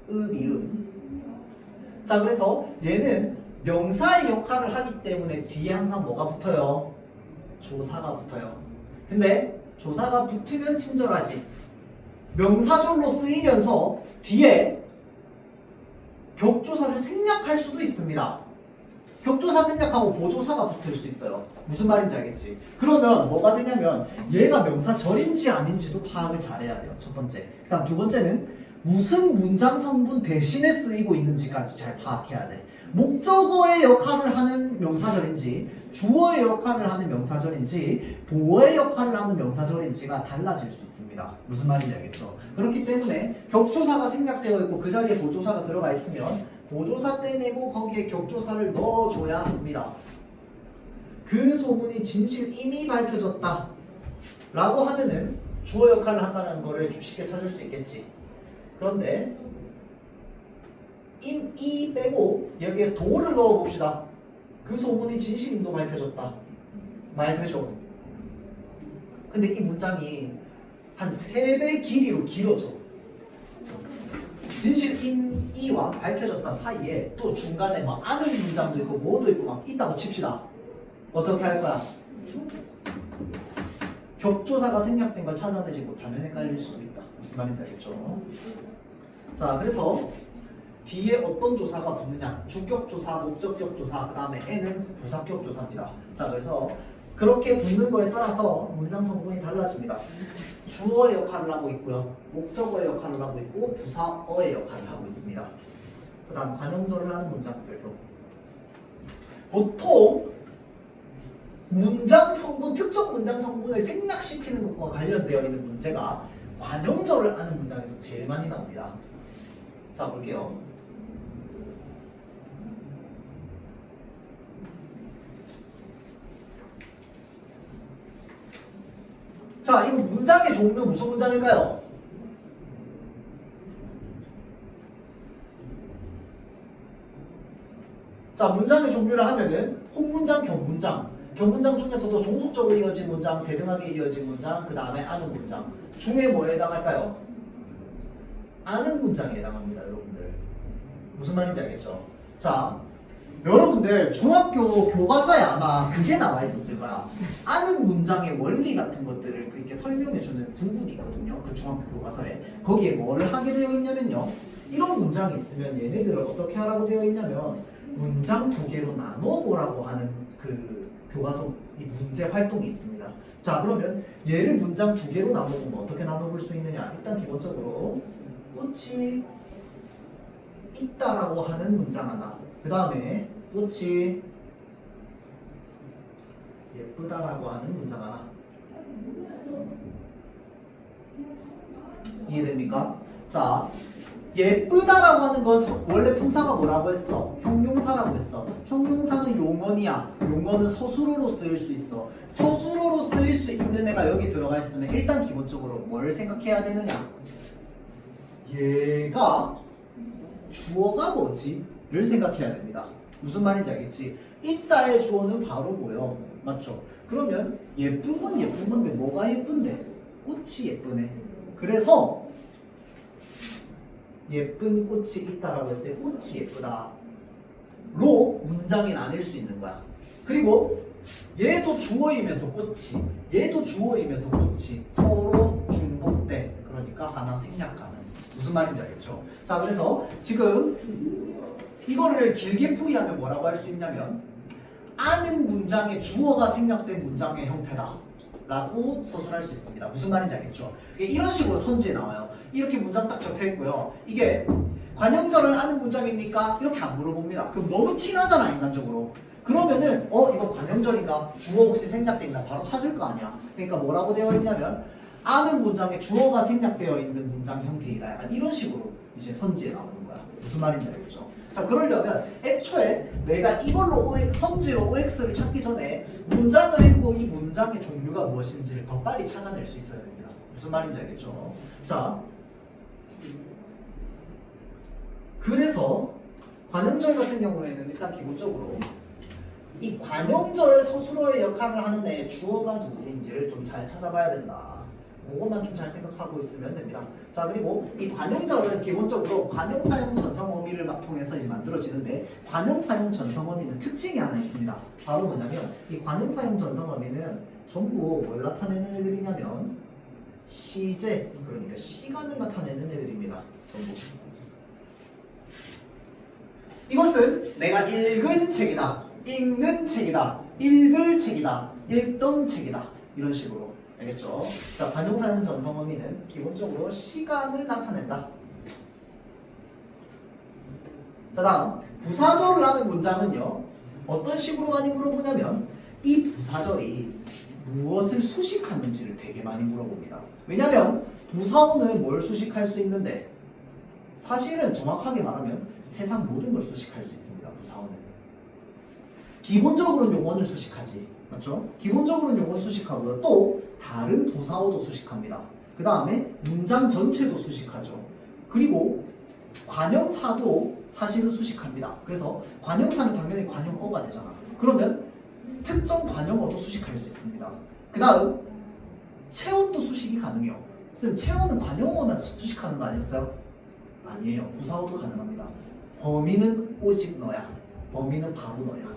미음. 자, 그래서 얘는 명사의 역할을 하기 때문에 뒤에 항상 뭐가 붙어요? 조사가 붙어요. 근데 조사가 붙으면 친절하지. 명사절로 쓰이면서 뒤에 격조사를 생략할 수도 있습니다. 격조사 생략하고 보조사가 붙을 수 있어요. 무슨 말인지 알겠지? 그러면 뭐가 되냐면 얘가 명사절인지 아닌지도 파악을 잘해야 돼요. 첫 번째. 그 다음 두 번째는 무슨 문장 성분 대신에 쓰이고 있는지까지 잘 파악해야 돼. 목적어의 역할을 하는 명사절인지 주어의 역할을 하는 명사절인지 보어의 역할을 하는 명사절인지가 달라질 수 있습니다. 무슨 말인지 알겠죠? 그렇기 때문에 격조사가 생략되어 있고 그 자리에 보조사가 들어가 있으면 보조사 떼내고 거기에 격조사를 넣어줘야 합니다. 그 소문이 진실 이미 밝혀졌다 라고 하면은 주어 역할을 한다는 거를 좀 쉽게 찾을 수 있겠지. 그런데 이 빼고 여기에 도를 넣어봅시다. 그 소문이 진실임도 밝혀졌다. 말 되죠? 근데 이 문장이 한 3배 길이로 길어져. 진실임이와 밝혀졌다 사이에 또 중간에 막 아는 문장도 있고 뭐도 있고 막 있다고 칩시다. 어떻게 할 거야? 격조사가 생략된 걸 찾아내지 못하면 헷갈릴 수도 있다. 무슨 말인지 알겠죠? 자, 그래서 뒤에 어떤 조사가 붙느냐? 주격조사, 목적격조사, 그 다음에 N은 부사격조사입니다. 자, 그래서 그렇게 붙는 거에 따라서 문장 성분이 달라집니다. 주어의 역할을 하고 있고요. 목적어의 역할을 하고 있고 부사어의 역할을 하고 있습니다. 자, 다음 관용절을 하는 문장들도 보통 문장 성분, 특정 문장 성분을 생략시키는 것과 관련되어 있는 문제가 관용절을 하는 문장에서 제일 많이 나옵니다. 자, 볼게요. 자, 이거 문장의 종류 무슨 문장일까요? 자, 문장의 종류를 하면은 혼문장, 견문장. 견문장 중에서도 종속적으로 이어진 문장, 대등하게 이어진 문장, 그 다음에 아는 문장. 중에 뭐에 해당할까요? 아는 문장에 해당합니다, 여러분들. 무슨 말인지 알겠죠? 자, 여러분들 중학교 교과서에 아마 그게 나와 있었을 거야. 아는 문장의 원리 같은 것들을 그렇게 설명해주는 부분이 있거든요. 그 중학교 교과서에. 거기에 뭐를 하게 되어 있냐면요. 이런 문장이 있으면 얘네들을 어떻게 하라고 되어 있냐면 문장 두 개로 나눠보라고 하는 그 교과서 이 문제 활동이 있습니다. 자, 그러면 얘를 문장 두 개로 나눠보면 어떻게 나눠볼 수 있느냐? 일단 기본적으로 꽃이 있다라고 하는 문장 하나. 그 다음에 꽃이 예쁘다라고 하는 문장 하나. 이해됩니까? 자, 예쁘다라고 하는 건 원래 품사가 뭐라고 했어? 형용사라고 했어. 형용사는 용언이야. 용언은 서술어로 쓰일 수 있어. 서술어로 쓰일 수 있는 애가 여기 들어가 있으면 일단 기본적으로 뭘 생각해야 되느냐? 얘가 주어가 뭐지? 를 생각해야 됩니다. 무슨 말인지 알겠지? 있다의 주어는 바로 뭐요? 맞죠? 그러면 예쁜 건 예쁜 건데 뭐가 예쁜데? 꽃이 예쁘네. 그래서 예쁜 꽃이 있다라고 했을 때 꽃이 예쁘다 로 문장이 나뉠 수 있는 거야. 그리고 얘도 주어이면서 꽃이, 얘도 주어이면서 꽃이 서로 중복돼. 그러니까 하나 생략하는. 무슨 말인지 알겠죠? 자, 그래서 지금 이거를 길게 풀이하면 뭐라고 할 수 있냐면 아는 문장의 주어가 생략된 문장의 형태다 라고 서술할 수 있습니다. 무슨 말인지 알겠죠? 이런 식으로 선지에 나와요. 이렇게 문장 딱 적혀 있고요. 이게 관형절을 아는 문장입니까? 이렇게 안 물어봅니다. 그럼 너무 티나잖아, 인간적으로. 그러면은 이거 관형절인가? 주어 혹시 생략돼 있나? 바로 찾을 거 아니야. 그러니까 뭐라고 되어 있냐면 아는 문장에 주어가 생략되어 있는 문장 형태이다. 약간 이런 식으로 이제 선지에 나오는 거야. 무슨 말인지 알겠죠? 자, 그러려면 애초에 내가 이걸로 선지로 OX를 찾기 전에 문장을 읽고 이 문장의 종류가 무엇인지를 더 빨리 찾아낼 수 있어야 됩니다. 무슨 말인지 알겠죠? 자, 그래서 관형절 같은 경우에는 일단 기본적으로 이 관형절의 서술어의 역할을 하는 애의 주어가 누구인지를 좀 잘 찾아봐야 된다. 그것만 좀 잘 생각하고 있으면 됩니다. 자, 그리고 이 관형절은 기본적으로 관형사용 전성어미를 막 통해서 만들어지는데 관형사용 전성어미는 특징이 하나 있습니다. 바로 뭐냐면 이 관형사용 전성어미는 전부 뭘 나타내는 애들이냐면 시제, 그러니까 시간을 나타내는 애들입니다. 전부. 이것은 내가 읽은 책이다, 읽는 책이다, 읽을 책이다, 읽던 책이다, 이런 식으로. 알겠죠? 자, 관용사용 전성어미는 기본적으로 시간을 나타낸다. 자, 다음 부사절을 하는 문장은요, 어떤 식으로 많이 물어보냐면 이 부사절이 무엇을 수식하는지를 되게 많이 물어봅니다. 왜냐면 부사어는 뭘 수식할 수 있는데 사실은 정확하게 말하면 세상 모든 걸 수식할 수 있습니다. 부사어는 기본적으로는 용언을 수식하지, 맞죠? 기본적으로는 용언 수식하고요. 또 다른 부사어도 수식합니다. 그 다음에 문장 전체도 수식하죠. 그리고 관형사도 사실은 수식합니다. 그래서 관형사는 당연히 관형어가 되잖아. 그러면 특정 관형어도 수식할 수 있습니다. 그 다음 체언도 수식이 가능해요. 선생님, 체언은 관형어만 수식하는 거 아니었어요? 아니에요. 부사어도 가능합니다. 범인은 오직 너야. 범인은 바로 너야.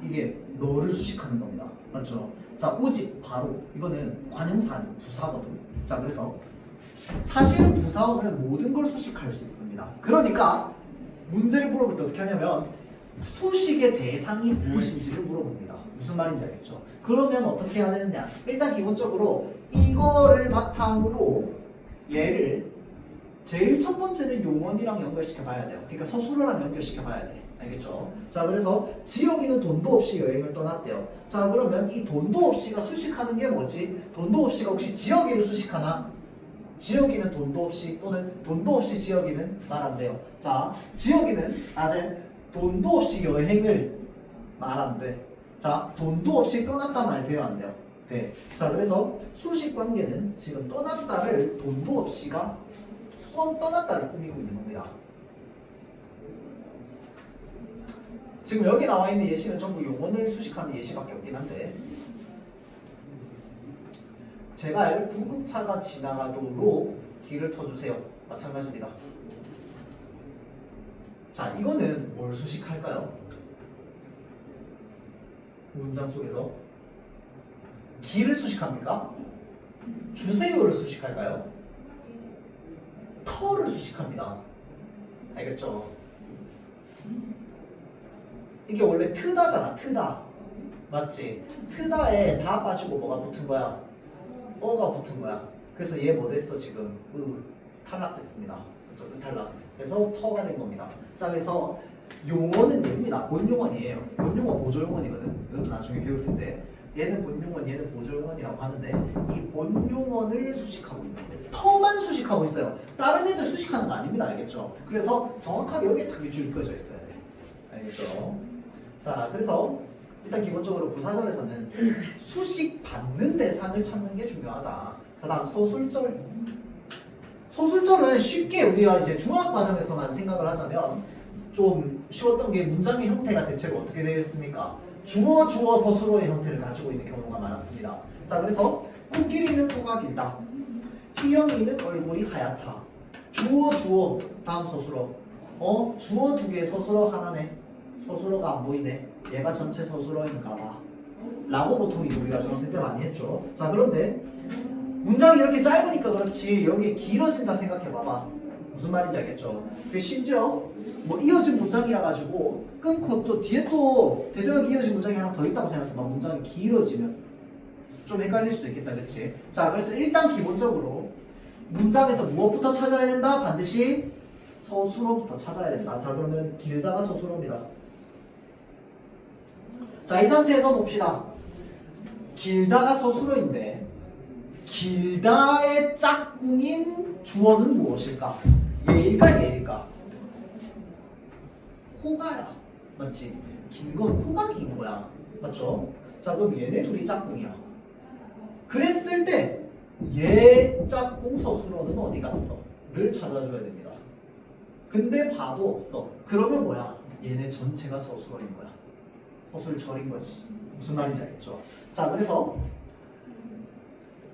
이게 너를 수식하는 겁니다. 맞죠? 자, 오직, 바로. 이거는 관형사 아니고 부사거든. 자, 그래서 사실은 부사어는 모든 걸 수식할 수 있습니다. 그러니까 문제를 물어볼 때 어떻게 하냐면 수식의 대상이 무엇인지를 물어봅니다. 무슨 말인지 알겠죠? 그러면 어떻게 해야 되느냐? 일단 기본적으로 이거를 바탕으로 얘를 제일 첫 번째는 용언이랑 연결시켜 봐야 돼요. 그러니까 서술어랑 연결시켜 봐야 돼. 알겠죠? 자, 그래서 지혁이는 돈도 없이 여행을 떠났대요. 자, 그러면 이 돈도 없이가 수식하는 게 뭐지? 돈도 없이가 혹시 지혁이를 수식하나? 지혁이는 돈도 없이 또는 돈도 없이 지혁이는 말 안 돼요. 자, 지혁이는 아들 돈도 없이 여행을 말 안 돼. 자, 돈도 없이 떠났다 말 돼요, 안 돼요? 돼. 자, 그래서 수식 관계는 지금 떠났다를 돈도 없이가 떠났다를 꾸미고 있는 겁니다. 지금 여기 나와 있는 예시는 전부 용언을 수식하는 예시밖에 없긴 한데 제발 구급차가 지나가도록 길을 터주세요. 마찬가지입니다. 자, 이거는 뭘 수식할까요? 문장 속에서 길을 수식합니까? 주세요를 수식할까요? 터를 수식합니다. 알겠죠? 이게 원래 트다잖아. 트다. 맞지? 트다에 다 빠지고 뭐가 붙은 거야? 어가 붙은 거야. 그래서 얘 뭐 됐어 지금? 탈락됐습니다. 그렇죠? 탈락. 그래서 터가 된 겁니다. 자, 그래서 용어는 얘입니다. 본용어이에요. 본용어 보조용어이거든. 이것도 나중에 배울 텐데 얘는 본용어, 얘는 보조용어이라고 하는데 이 본용어를 수식하고 있는 거예요. 터만 수식하고 있어요. 다른 애들 수식하는 거 아닙니다. 알겠죠? 그래서 정확하게 여기에 딱 줄이 그어져 있어야 돼. 알겠죠? 자, 그래서 일단 기본적으로 부사절에서는 수식받는 대상을 찾는 게 중요하다. 자, 다음 서술절. 서술절은 쉽게 우리가 이제 중학 과정에서만 생각을 하자면 좀 쉬웠던 게 문장의 형태가 대체로 어떻게 되어 있습니까? 주어 서술어의 형태를 가지고 있는 경우가 많았습니다. 자, 그래서 코끼리는 코가 길다. 희영이는 얼굴이 하얗다. 주어 다음 서술어. 주어 두 개 서술어 하나네. 서술어가 안 보이네. 얘가 전체 서술어인가 봐. 라고 보통 이제 우리가 중학생 때 많이 했죠. 자, 그런데 문장이 이렇게 짧으니까 그렇지 여기 길어진다 생각해 봐봐. 무슨 말인지 알겠죠? 그 심지어 뭐 이어진 문장이라 가지고 끊고 또 뒤에 또 대등하게 이어진 문장이 하나 더 있다고 생각해봐. 문장이 길어지면 좀 헷갈릴 수도 있겠다, 그치? 자, 그래서 일단 기본적으로 문장에서 무엇부터 찾아야 된다? 반드시 서술어부터 찾아야 된다. 자, 그러면 길다가 서술어입니다. 자, 이 상태에서 봅시다. 길다가 서술어인데 길다의 짝꿍인 주어는 무엇일까? 얘일까 얘일까? 코가야. 맞지? 긴 건 코가 긴 거야. 맞죠? 자, 그럼 얘네 둘이 짝꿍이야. 그랬을 때 얘 짝꿍 서술어는 어디 갔어? 를 찾아줘야 됩니다. 근데 봐도 없어. 그러면 뭐야? 얘네 전체가 서술어인 거야. 서술절인 거지. 무슨 말인지 알겠죠? 자, 그래서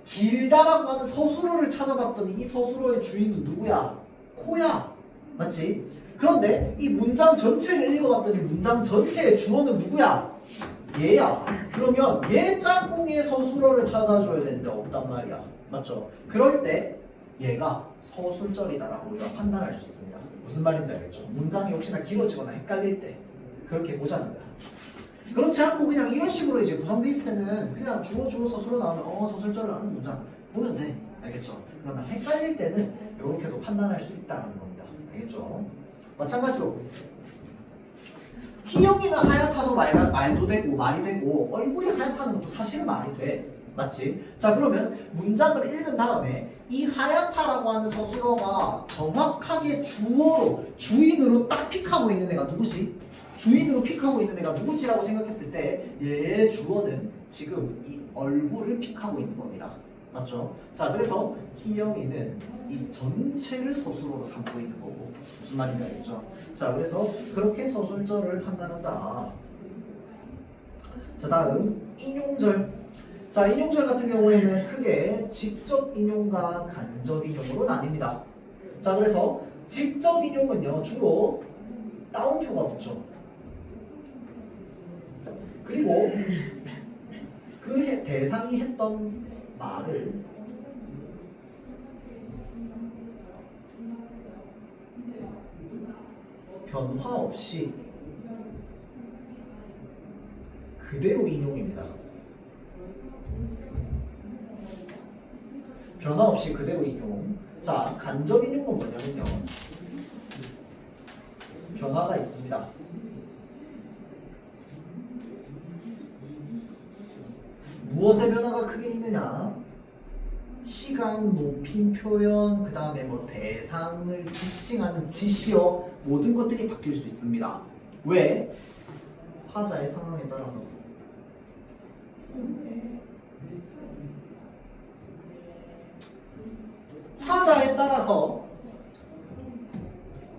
길다라고 하는 서술어를 찾아봤더니 이 서술어의 주인은 누구야? 코야. 맞지? 그런데 이 문장 전체를 읽어봤더니 문장 전체의 주어는 누구야? 얘야. 그러면 얘 짝꿍의 서술어를 찾아줘야 되는데 없단 말이야. 맞죠? 그럴 때 얘가 서술절이다라고 우리가 판단할 수 있습니다. 무슨 말인지 알겠죠? 문장이 혹시나 길어지거나 헷갈릴 때 그렇게 보자는 거야. 그렇지 않고 그냥 이런 식으로 이제 구성돼 있을 때는 그냥 주어 서술어 나오면 서술절을 하는 문장 보면 돼. 알겠죠? 그러나 헷갈릴 때는 이렇게도 판단할 수 있다는 겁니다. 알겠죠? 마찬가지로 희영이는 하얗다도 말도 되고 말이 되고 얼굴이 하얗다는 것도 사실은 말이 돼. 맞지? 자, 그러면 문장을 읽은 다음에 이 하얗다라고 하는 서술어가 정확하게 주어로 주인으로 딱 픽하고 있는 애가 누구지? 주인으로 픽하고 있는 애가 누구지라고 생각했을 때 얘의 주어는 지금 이 얼굴을 픽하고 있는 겁니다. 맞죠? 자, 그래서 희영이는 이 전체를 서술어로 삼고 있는 거고 무슨 말인지 알겠죠? 자, 그래서 그렇게 서술절을 판단한다. 자, 다음 인용절. 자, 인용절 같은 경우에는 크게 직접 인용과 간접 인용으로 나뉩니다. 자, 그래서 직접 인용은요 주로 따옴표가 붙죠. 그리고 그 대상이 했던 말을 변화 없이 그대로 인용입니다. 변화 없이 그대로 인용. 자, 간접 인용은 뭐냐면요. 변화가 있습니다. 무엇의 변화가 크게 있느냐? 시간, 높임, 표현, 그 다음에 뭐 대상을 지칭하는 지시어 모든 것들이 바뀔 수 있습니다. 왜? 화자의 상황에 따라서. 화자에 따라서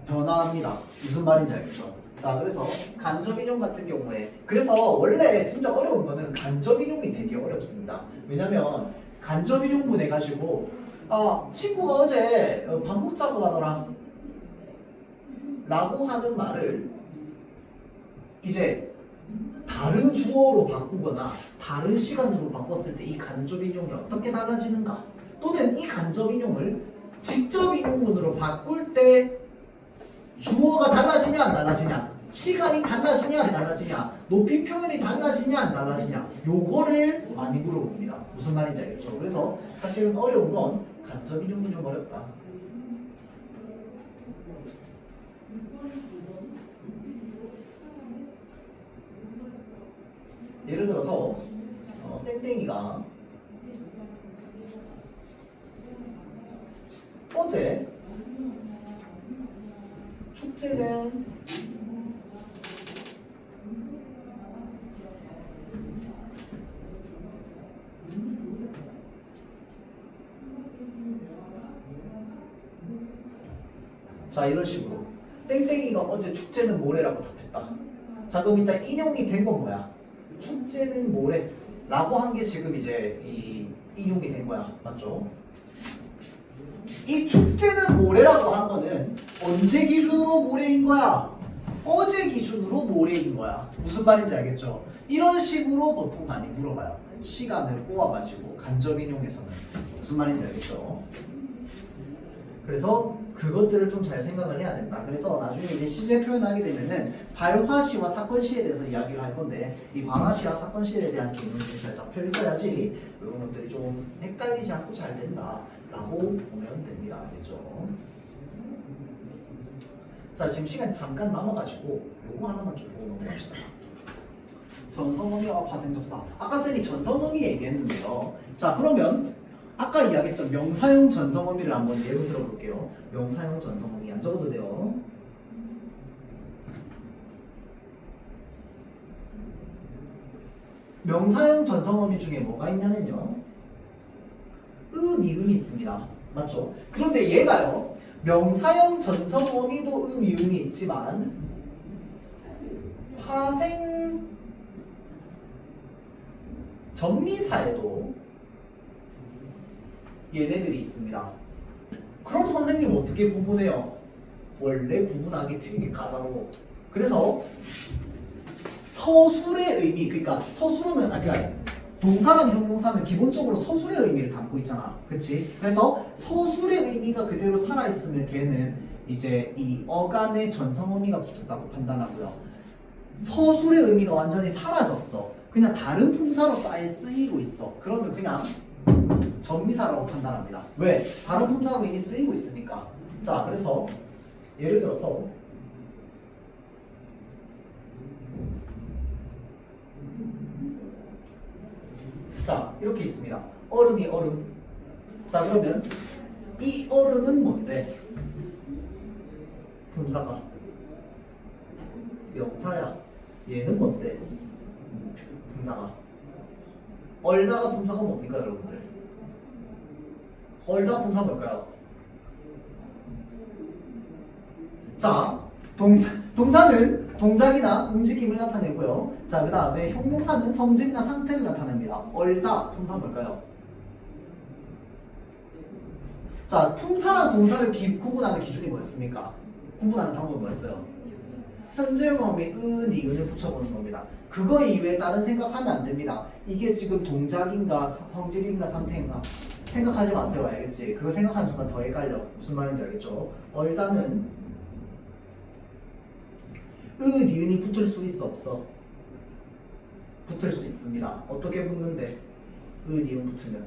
변화합니다. 무슨 말인지 알겠죠? 자, 그래서 간접인용 같은 경우에 그래서 원래 진짜 어려운 거는 간접인용이 되게 어렵습니다. 왜냐면 간접인용분 해가지고 친구가 어제 반복 작업하더라 라고 하는 말을 이제 다른 주어로 바꾸거나 다른 시간으로 바꿨을 때 이 간접인용이 어떻게 달라지는가, 또는 이 간접인용을 직접인용문으로 바꿀 때 주어가 달라지냐 안 달라지냐, 시간이 달라지냐 안 달라지냐, 높이 표현이 달라지냐 안 달라지냐, 요거를 많이 물어봅니다. 무슨 말인지 알겠죠? 그래서 사실 어려운 건 간접인용이 좀 어렵다. 예를 들어서 땡땡이가 어제 축제는 자, 이런 식으로 땡땡이가 어제 축제는 모레라고 답했다. 자, 그럼 일단 인용이 된 건 뭐야? 축제는 모레 라고 한 게 지금 이제 이 인용이 된 거야. 맞죠? 이 축제는 모레라고 한 거는 언제 기준으로 모레인 거야? 어제 기준으로 모레인 거야. 무슨 말인지 알겠죠? 이런 식으로 보통 많이 물어봐요. 시간을 꼬아가지고 간접인용에서는. 무슨 말인지 알겠죠? 그래서 그것들을 좀 잘 생각을 해야 된다. 그래서 나중에 이제 시제 표현하게 되면은 발화시와 사건시에 대해서 이야기를 할 건데, 이 발화시와 사건시에 대한 개념이 잘 잡혀 있어야지 이런 것들이 좀 헷갈리지 않고 잘 된다라고 보면 됩니다. 알겠죠? 자, 지금 시간이 잠깐 남아가지고 요거 하나만 좀 보고 넘어갑시다. 전성의미와 파생접사. 아까 쌤이 전성의미 얘기했는데요. 자, 그러면 아까 이야기했던 명사형 전성의미를 한번 예로 들어볼게요. 명사형 전성의미 안 적어도 돼요. 명사형 전성의미 중에 뭐가 있냐면요, 미음이 있습니다. 맞죠? 그런데 얘가요, 명사형 전성의미도 미음이 있지만 파생 전미사에도 얘네들이 있습니다. 그럼 선생님 어떻게 구분해요? 원래 구분하기 되게 까다로워. 그래서 서술의 의미, 그러니까 서술어는 그러니까 동사랑 형용사는 기본적으로 서술의 의미를 담고 있잖아. 그치? 그래서 서술의 의미가 그대로 살아있으면 걔는 이제 이 어간의 전성의미가 붙었다고 판단하고요. 서술의 의미가 완전히 사라졌어. 그냥 다른 품사로서 아예 쓰이고 있어. 그러면 그냥 전미사라고 판단합니다. 왜? 다른 품사로 이미 쓰이고 있으니까. 자, 그래서 예를 들어서 자, 이렇게 있습니다. 얼음이 얼음. 자, 그러면 이 얼음은 뭔데? 품사가 명사야. 얘는 뭔데? 품사가. 얼다가 품사가 뭡니까, 여러분들? 얼다 품사 뭘까요? 자, 동사는 동작이나 움직임을 나타내고요. 자, 그 다음에 형용사는 성질이나 상태를 나타냅니다. 얼다 품사 뭘까요? 자, 품사랑 동사를 구분하는 기준이 뭐였습니까? 구분하는 방법이 뭐였어요? 현재형음에 니은을 붙여보는 겁니다. 그거 이외에 다른 생각하면 안 됩니다. 이게 지금 동작인가 성질인가 상태인가 생각하지 마세요. 알겠지? 그거 생각하는 순간 더 헷갈려. 무슨 말인지 알겠죠? 얼다는 니은이 붙을 수 있어 없어? 붙을 수 있습니다. 어떻게 붙는데? 니은 붙으면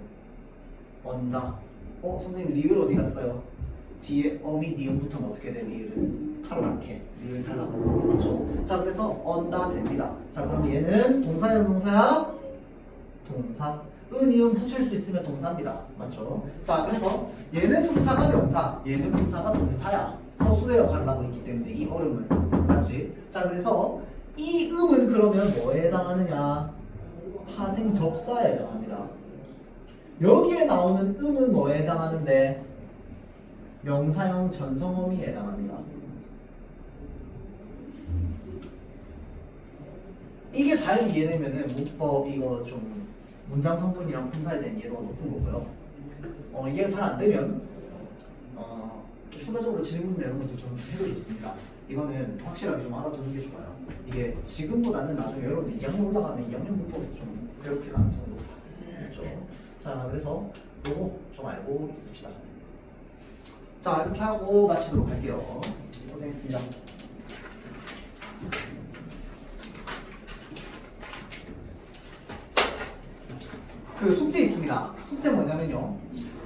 언다. 선생님 리을 어디 갔어요? 뒤에 어미 니은 붙으면 어떻게 돼? 리을은 탈락해. 리을 탈락. 그렇죠? 자, 그래서 언다 됩니다. 자, 그럼 얘는 동사야 명사야? 동사. 니은 붙일 수 있으면 동사입니다. 맞죠? 자, 그래서 얘는 동사가 명사, 얘는 동사가 동사야. 서술의 역할을 하고 있기 때문에 이 얼음은. 맞지? 자, 그래서 이 음은 그러면 뭐에 해당하느냐? 파생 접사에 해당합니다. 여기에 나오는 음은 뭐에 해당하는데? 명사형 전성어미에 해당합니다. 이게 잘 이해되면은 문법 이거 좀 문장 성분이랑 품사에 대한 이해도가 높은 거고요. 이해가 잘 안 되면 또 추가적으로 질문 내는 것도 좀 해도 좋습니다. 이거는 확실하게 좀 알아두는 게 좋아요. 이게 지금보다는 나중에 여러분들 2학년 올라가면 2학년 문법에서 좀 괴롭힐 가능성이 높다. 그렇죠? 자, 그래서 요거 좀 알고 있읍시다. 자, 이렇게 하고 마치도록 할게요. 고생했습니다. 그 숙제 있습니다. 숙제 뭐냐면요.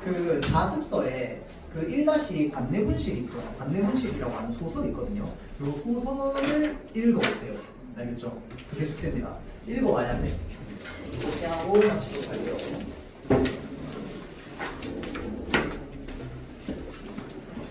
그 자습서에 그 1- 관내문실 있죠. 관내문실이라고 하는 소설이 있거든요. 이 소설을 읽어보세요. 알겠죠? 그게 숙제입니다. 읽어와야 돼. 이렇게 하고 마치도록 할게요.